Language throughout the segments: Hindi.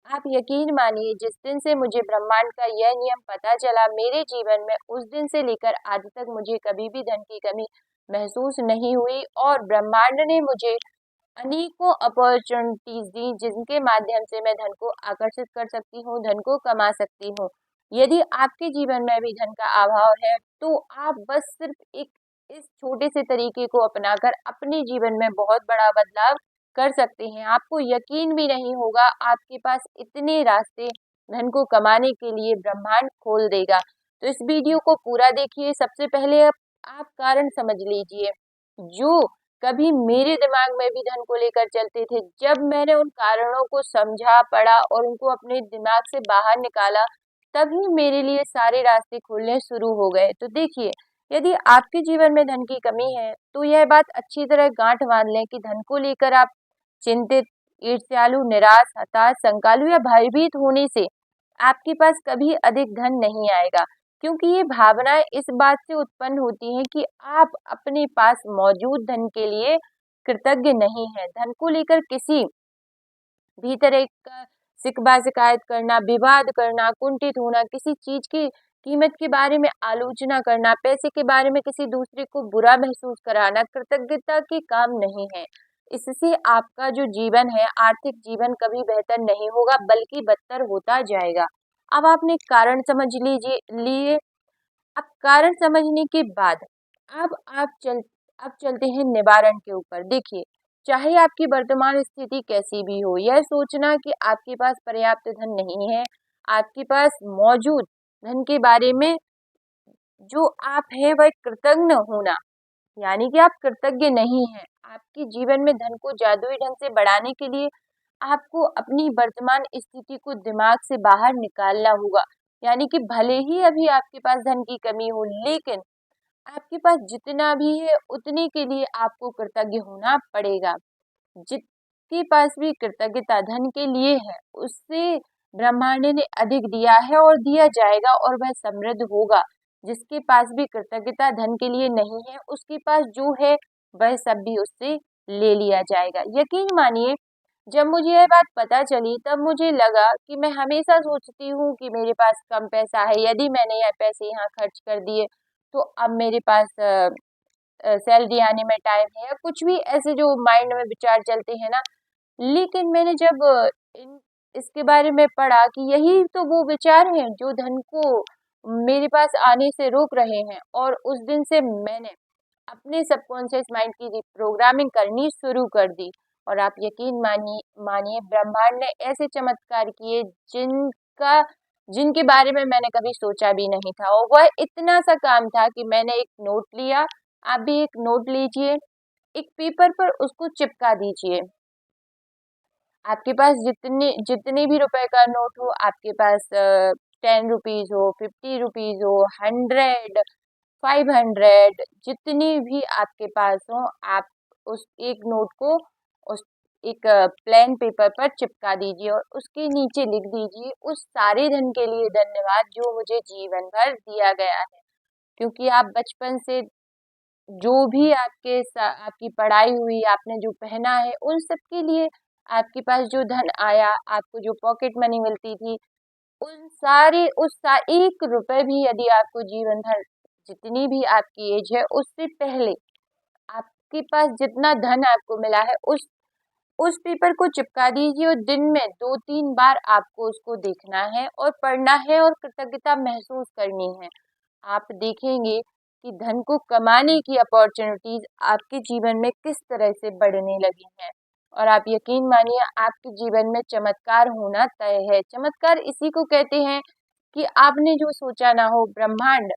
आप यकीन मानिए, जिस दिन से मुझे ब्रह्मांड का यह नियम पता चला मेरे जीवन में, उस दिन से लेकर आज तक मुझे कभी भी धन की कमी महसूस नहीं हुई और ब्रह्मांड ने मुझे अनेकों अपॉर्चुनिटीज दी जिनके माध्यम से मैं धन को आकर्षित कर सकती हूँ, धन को कमा सकती हूँ। यदि आपके जीवन में भी धन का अभाव है तो आप बस सिर्फ एक इस छोटे से तरीके को अपनाकर अपने जीवन में बहुत बड़ा बदलाव कर सकते हैं। आपको यकीन भी नहीं होगा, आपके पास इतने रास्ते धन को कमाने के लिए ब्रह्मांड खोल देगा। तो इस वीडियो को पूरा देखिए। सबसे पहले आप कारण समझ लीजिए जो कभी मेरे दिमाग में भी धन को लेकर चलते थे। जब मैंने उन कारणों को समझा, पढ़ा और उनको अपने दिमाग से बाहर निकाला, तभी मेरे लिए सारे रास्ते खुलने शुरू हो गए। तो देखिए, यदि आपके जीवन में धन की कमी है तो यह बात अच्छी तरह गांठ बांध लें कि धन को लेकर आप चिंतित, ईर्ष्यालु, निराश, हताश, संकालु या भयभीत होने से आपके पास कभी अधिक धन नहीं आएगा, क्योंकि ये भावनाएं इस बात से उत्पन्न होती हैं कि आप अपने पास मौजूद धन के लिए कृतज्ञ नहीं हैं। धन को लेकर किसी भी तरह का शिकवा शिकायत करना, विवाद करना, कुंठित होना, किसी चीज की कीमत के बारे में आलोचना करना, पैसे के बारे में किसी दूसरे को बुरा महसूस कराना कृतज्ञता के काम नहीं है। इससे आपका जो जीवन है, आर्थिक जीवन कभी बेहतर नहीं होगा बल्कि बदतर होता जाएगा। अब आपने कारण समझ लीजिए लिए। अब कारण समझने के बाद अब अब चलते हैं निवारण के ऊपर। देखिए, चाहे आपकी वर्तमान स्थिति कैसी भी हो, यह सोचना कि आपके पास पर्याप्त धन नहीं है, आपके पास मौजूद धन के बारे में जो आप हैं वह कृतज्ञ होना, यानी कि आप कृतज्ञ नहीं हैं। आपके जीवन में धन को जादुई ढंग से बढ़ाने के लिए आपको अपनी वर्तमान स्थिति को दिमाग से बाहर निकालना होगा। यानी कि भले ही अभी आपके पास धन की कमी हो, लेकिन आपके पास जितना भी है उतने के लिए आपको कृतज्ञ होना पड़ेगा। जिसके पास भी कृतज्ञता धन के लिए है, उससे ब्रह्मांड ने अधिक दिया है और दिया जाएगा और वह समृद्ध होगा। जिसके पास भी कृतज्ञता धन के लिए नहीं है, उसके पास जो है वह सब भी उससे ले लिया जाएगा। यकीन मानिए, जब मुझे यह बात पता चली तब मुझे लगा कि मैं हमेशा सोचती हूँ कि मेरे पास कम पैसा है, यदि मैंने यह पैसे यहाँ खर्च कर दिए तो अब मेरे पास सैलरी आने में टाइम है, या कुछ भी ऐसे जो माइंड में विचार चलते हैं ना। लेकिन मैंने जब इसके बारे में पढ़ा कि यही तो वो विचार हैं जो धन को मेरे पास आने से रोक रहे हैं, और उस दिन से मैंने अपने सबकॉन्शियस माइंड की रिप्रोग्रामिंग करनी शुरू कर दी। और आप यकीन मानिए मानिए ब्रह्मांड ने ऐसे चमत्कार किए जिनके बारे में मैंने कभी सोचा भी नहीं था। और वह इतना सा काम था कि मैंने एक नोट लिया। आप भी एक नोट लीजिए, एक पेपर पर उसको चिपका दीजिए। आपके पास जितने जितने भी रुपए का नोट हो, आपके पास 10 रुपीज हो, 50 रुपीज हो, 100, 500, जितनी भी आपके पास हो, आप उस एक नोट को उस एक प्लेन पेपर पर चिपका दीजिए और उसके नीचे लिख दीजिए, उस सारे धन के लिए धन्यवाद जो मुझे जीवन भर दिया गया है। क्योंकि आप बचपन से जो भी आपकी पढ़ाई हुई, आपने जो पहना है, उन सब के लिए आपके पास जो धन आया, आपको जो पॉकेट मनी मिलती थी, एक रुपए भी यदि आपको जीवन भर जितनी भी आपकी एज है उससे पहले आपके पास जितना धन आपको मिला है, उस पेपर को चिपका दीजिए और दिन में 2-3 बार आपको उसको देखना है और पढ़ना है और कृतज्ञता महसूस करनी है। आप देखेंगे कि धन को कमाने की अपॉर्चुनिटीज आपके जीवन में किस तरह से बढ़ने लगी हैं। और आप यकीन मानिए, आपके जीवन में चमत्कार होना तय है। चमत्कार इसी को कहते हैं कि आपने जो सोचा ना हो, ब्रह्मांड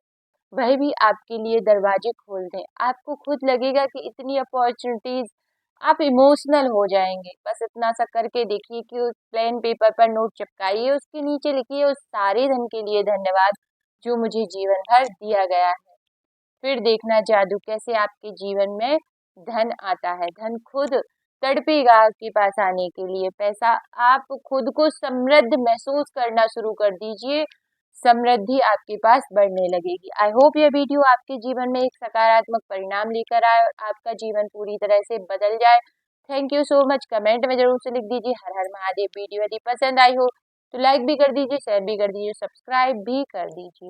वह भी आपके लिए दरवाजे खोल दें। आपको खुद लगेगा कि इतनी अपॉर्चुनिटीज, आप इमोशनल हो जाएंगे। बस इतना सा करके देखिए कि उस प्लेन पेपर पर नोट चिपकाइए, उसके नीचे लिखिए उस सारे धन के लिए धन्यवाद जो मुझे जीवन भर दिया गया है। फिर देखना जादू कैसे आपके जीवन में धन आता है। धन खुद तड़पेगा आपके पास आने के लिए। पैसा, आप खुद को समृद्ध महसूस करना शुरू कर दीजिए, समृद्धि आपके पास बढ़ने लगेगी। आई होप यह वीडियो आपके जीवन में एक सकारात्मक परिणाम लेकर आए और आपका जीवन पूरी तरह से बदल जाए। Thank you so much. Comment में जरूर से लिख दीजिए हर हर महादेव। वीडियो यदि पसंद आई हो तो लाइक भी कर दीजिए, शेयर भी कर दीजिए, सब्सक्राइब भी कर दीजिए।